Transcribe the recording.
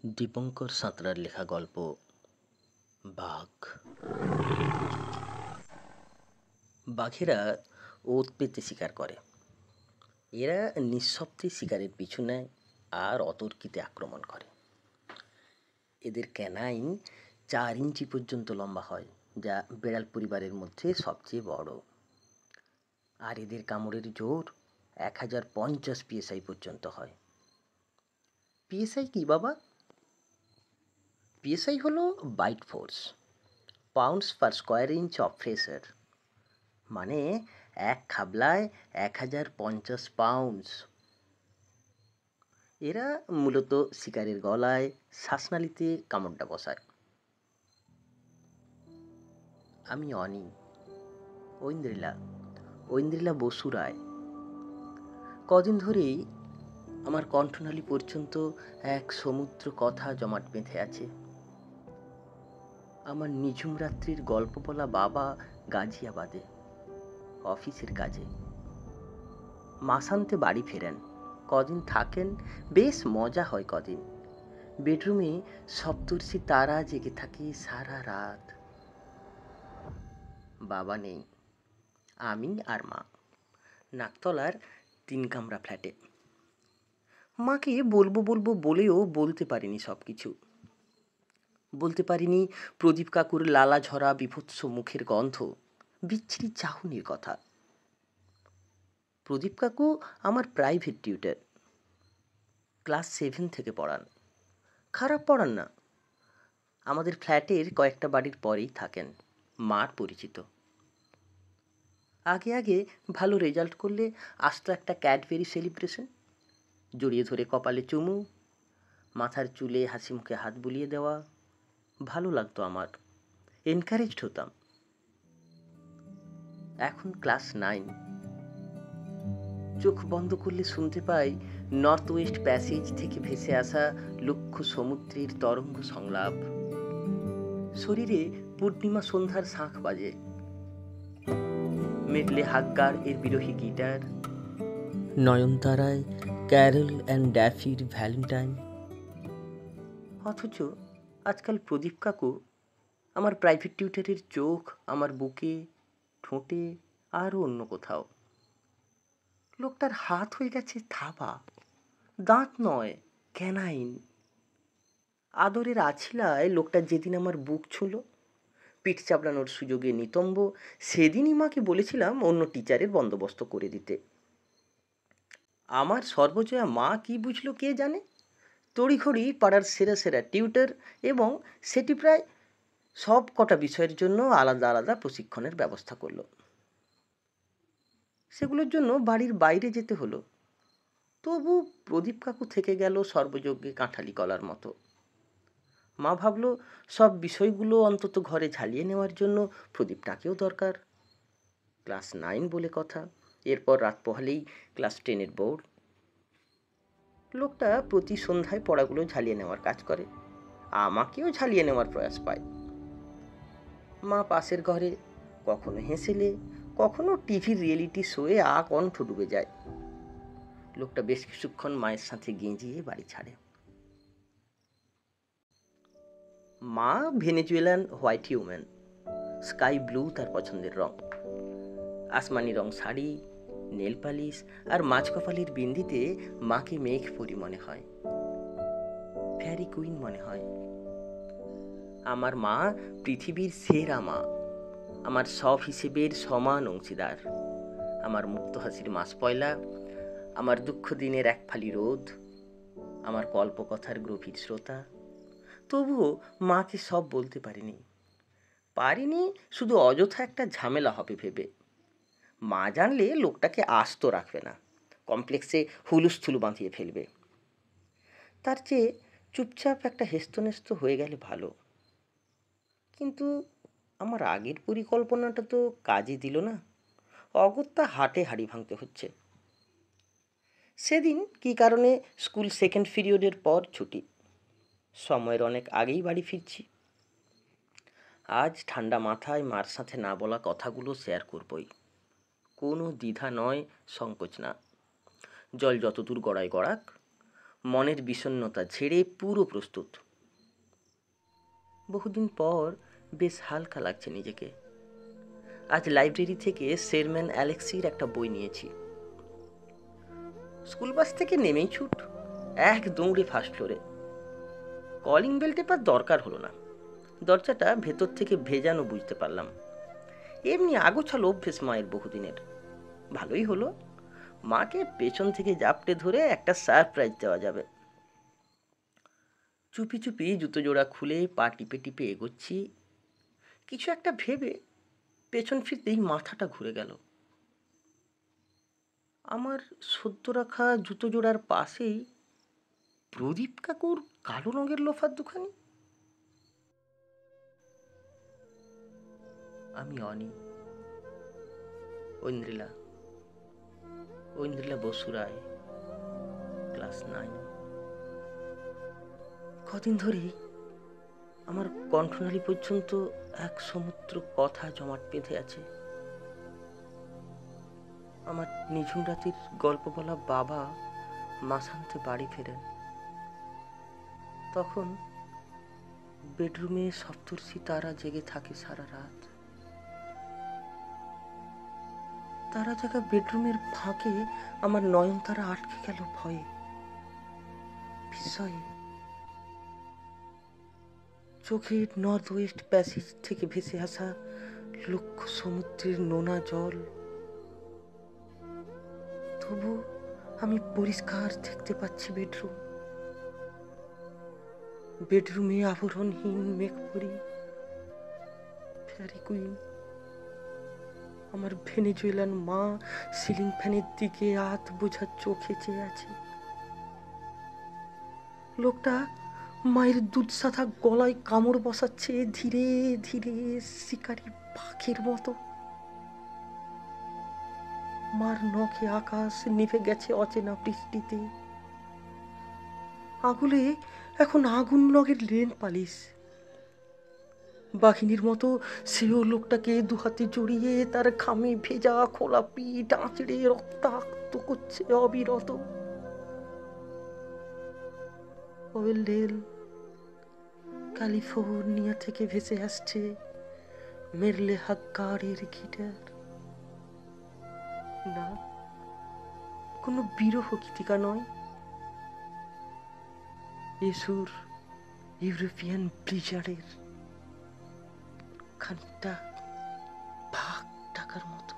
দীপঙ্কর সাঁতরার লেখা গল্প বাঘ। বাঘেরা ওত পেতে শিকার করে। এরা নিঃশব্দে শিকারের পিছু নেয় আর অতর্কিতে আক্রমণ করে। এদের ক্যানাইন 4 ইঞ্চি পর্যন্ত লম্বা হয়, যা বেড়াল পরিবারের মধ্যে সবচেয়ে বড়। আর এদের কামড়ের জোর 1050 PSI পর্যন্ত হয়। পিএসআই কি বাবা? পিএসআই হলো bite force, pounds per square inch of pressure. মানে এক খাবলায় 1050 পাউন্ডস। এরা মূলত শিকারের গলায়, শ্বাসনালীতে কামড়টা বসায়। আমি অনি, ঐন্দ্রিলা বসু রায়। কদিন ধরেই আমার কণ্ঠনালী পর্যন্ত এক সমুদ্র কথা জমাট বেঁধে আছে। আমার নিঝুম রাত্রির গল্প বলা বাবা গাজিয়াবাদে অফিসের কাজে। মাসান্তে বাড়ি ফেরেন, কদিন থাকেন, বেশ মজা হয় কদিন। বেডরুমে সপ্তর্ষি তারা জেগে থাকে সারা রাত। বাবা নেই, আমি আর মা নাকতলার 3 কামরা ফ্ল্যাটে। মাকে বলবো বলবো বলেও বলতে পারিনি সব কিছু। বলতে পারিনি প্রদীপ কাকুর লালা ঝরা বিভৎস মুখের গন্ধ, বিচ্ছিরি চাহনির কথা। প্রদীপ কাকু আমার প্রাইভেট টিউটর, ক্লাস 7 থেকে পড়ান। খারাপ পড়ান না। আমাদের ফ্ল্যাটের কয়েকটা বাড়ির পরেই থাকেন, মার পরিচিত। আগে আগে ভালো রেজাল্ট করলে আসতো একটা ক্যাডবেরি সেলিব্রেশন, জড়িয়ে ধরে কপালে চুমু, মাথার চুলে হাসি মুখে হাত বুলিয়ে দেওয়া। ভালো লাগতো আমার, এনকারেজড হতাম। এখন ক্লাস 9, চোখ বন্ধ করলে শুনতে পাই নর্থ ওয়েস্ট প্যাসেজ থেকে ভেসে আসা লক্ষ সমুদ্রের তরঙ্গ সংলাপ। শরীরে পূর্ণিমা সন্ধ্যার শাঁখ বাজে, মেডলে হাগ্গার এর বিরোহী গিটার, নয়নতারায় ক্যারল অ্যান্ড ড্যাফির ভ্যালেন্টাইন। অথচ আজকাল প্রদীপ কাকু আমার প্রাইভেট টিউটরের চোখ আমার বুকে, ঠোঁটে, আরও অন্য কোথাও। লোকটার হাত হয়ে গেছে থাবা, দাঁত নয়, ক্যানাইন। আদরের আছিলায় লোকটা যেদিন আমার বুক ছুঁলো, পিঠ চাপড়ানোর সুযোগে নিতম্ব, সেদিনই মাকে বলেছিলাম অন্য টিচারের বন্দোবস্ত করে দিতে। আমার সর্বজয়া মা কি বুঝলো কে জানে। তড়িঘড়ি পাড়ার সেরা সেরা টিউটর এবং সেটি প্রায় সব কটা বিষয়ের জন্য আলাদা আলাদা প্রশিক্ষণের ব্যবস্থা করলো। সেগুলোর জন্য বাড়ির বাইরে যেতে হলো। তবু প্রদীপ কাকু থেকে গেল সর্বযজ্ঞে কাঁঠালি কলার মতো। মা ভাবলো সব বিষয়গুলো অন্তত ঘরে ঝালিয়ে নেওয়ার জন্য প্রদীপটাকেও দরকার। ক্লাস 9 বলে কথা, এরপর রাত পোহালেই ক্লাস 10-এর বোর্ড। লোকটা প্রতি সন্ধ্যায় পড়াগুলো ঝালিয়ে নেওয়ার কাজ করে, আমাকেও ঝালিয়ে নেওয়ার প্রয়াস পায়। মা পাশের ঘরে কখনো হেসেলে, কখনো টিভির রিয়েলিটি শোয়ে কণ্ঠ ডুবে যায়। লোকটা বেশ কিছুক্ষণ মায়ের সাথে গেঁজিয়ে বাড়ি ছাড়ে। মা Venezuelan white human, sky blue তার পছন্দের রং। আসমানি রং শাড়ি, নেল পালিশ আর মাছ কপালের বিন্দিতে মাকে মেঘ পরি মনে হয়, ফ্যারি কুইন মনে হয়। আমার মা পৃথিবীর সেরা মা, আমার সব হিসেবের সমান অংশীদার। আমার মুক্ত হাসির মাস পয়লা, আমার দুঃখ দিনের এক ফালি রোদ, আমার কল্পকথার গভীর শ্রোতা। তবুও মাকে সব বলতে পারিনি, শুধু অযথা একটা ঝামেলা হবে ভেবে। মা জানলে লোকটাকে আস্ত রাখবে না, কমপ্লেক্সে হুলুস্থুলু বাঁধিয়ে ফেলবে। তার চেয়ে চুপচাপ একটা হেস্তনেস্ত হয়ে গেলে ভালো। কিন্তু আমার আগের পরিকল্পনাটা তো কাজে দিল না, অগত্যা হাটে হাড়ি ভাঙতে হচ্ছে। সেদিন কী কারণে স্কুল সেকেন্ড পিরিয়ডের পর ছুটি, সময়ের অনেক আগেই বাড়ি ফিরছি। আজ ঠান্ডা মাথায় মার সাথে না বলা কথাগুলো শেয়ার করবই, কোনো দ্বিধা নয়, সংকোচ না। জল যতদূর গড়ায় গড়াক, মনের বিষণ্ণতা ঝেড়ে পুরো প্রস্তুত। বহুদিন পর বেশ হালকা লাগছে নিজেকে। আজ লাইব্রেরি থেকে শেরম্যান অ্যালেক্সির একটা বই নিয়েছি। স্কুল বাস থেকে নেমেই ছুট, এক দৌড়ে ফার্স্ট ফ্লোরে। কলিং বেল টেপার দরকার হলো না, দরজাটা ভেতর থেকে ভেজানো বুঝতে পারলাম। এমনি আগোছালো অভ্যেস মায়ের বহুদিনের। ভালোই হলো, মাকে পেছন থেকে জাপটে ধরে একটা সারপ্রাইজ দেওয়া যাবে। চুপি চুপি জুতো জোড়া খুলে পা টিপে টিপে এগোচ্ছি। কিছু একটা ভেবে পেছন ফিরতেই মাথাটা ঘুরে গেল। আমার সদ্য রাখা জুতো জোড়ার পাশেই প্রদীপ কাকুর কালো রঙের লোফার দোকানি। আমি অনি, ঐন্দ্রিলা ঐন্দ্রিলা বসু রায়, ক্লাস 9। কদিন ধরেই আমার কণ্ঠনালী পর্যন্ত এক সমুদ্র কথা জমাট বেঁধে আছে। আমার নিঝুম রাতের গল্প বলা বাবা মাসান্তে বাড়ি ফেরেন। তখন বেডরুমে সপ্তর্ষি তারা জেগে থাকে সারা রাত। তারা জাগা বেডরুমের ফাঁকে আমার নয়নতারা আটকে গেল ভয়ে, বিস্ময়ে। চোখের নর্থ ওয়েস্ট প্যাসেজ থেকে ভেসে আসা লক্ষ সমুদ্রের নোনা জল। তবু আমি পরিষ্কার দেখতে পাচ্ছি বেডরুমে আবরণহীন মেঘপরি, ফেয়ারি কুইন। আমার ভেনেজুয়েলান মা সিলিং ফ্যানের দিকে আধ বোঝা চোখে চেয়ে আছে। লোকটা মায়ের দুধ সাদা গলায় কামড় বসাচ্ছে ধীরে ধীরে, শিকারী পাখির মতো। মার নখে আকাশ নিভে গেছে অচেনা বৃষ্টিতে। আগুলে এখন আগুন রঙের লেন পালিশ। বাঘিনীর মতো সেও লোকটাকে দুহাতে জড়িয়ে তার ঘামে ভেজা খোলা পিঠ আঁচড়ে রক্তাক্ত করছে অবিরত। ওয়েলডেল, ক্যালিফোর্নিয়া থেকে ভেসে আসছে মেরলে হাক্কারের গিটার। না, কোনো বিরহ গীতিকা নয়। এ সুর ইউরোপিয়ান ব্লিজার্ডের, খানিকটা ভাগ টাকার মতো।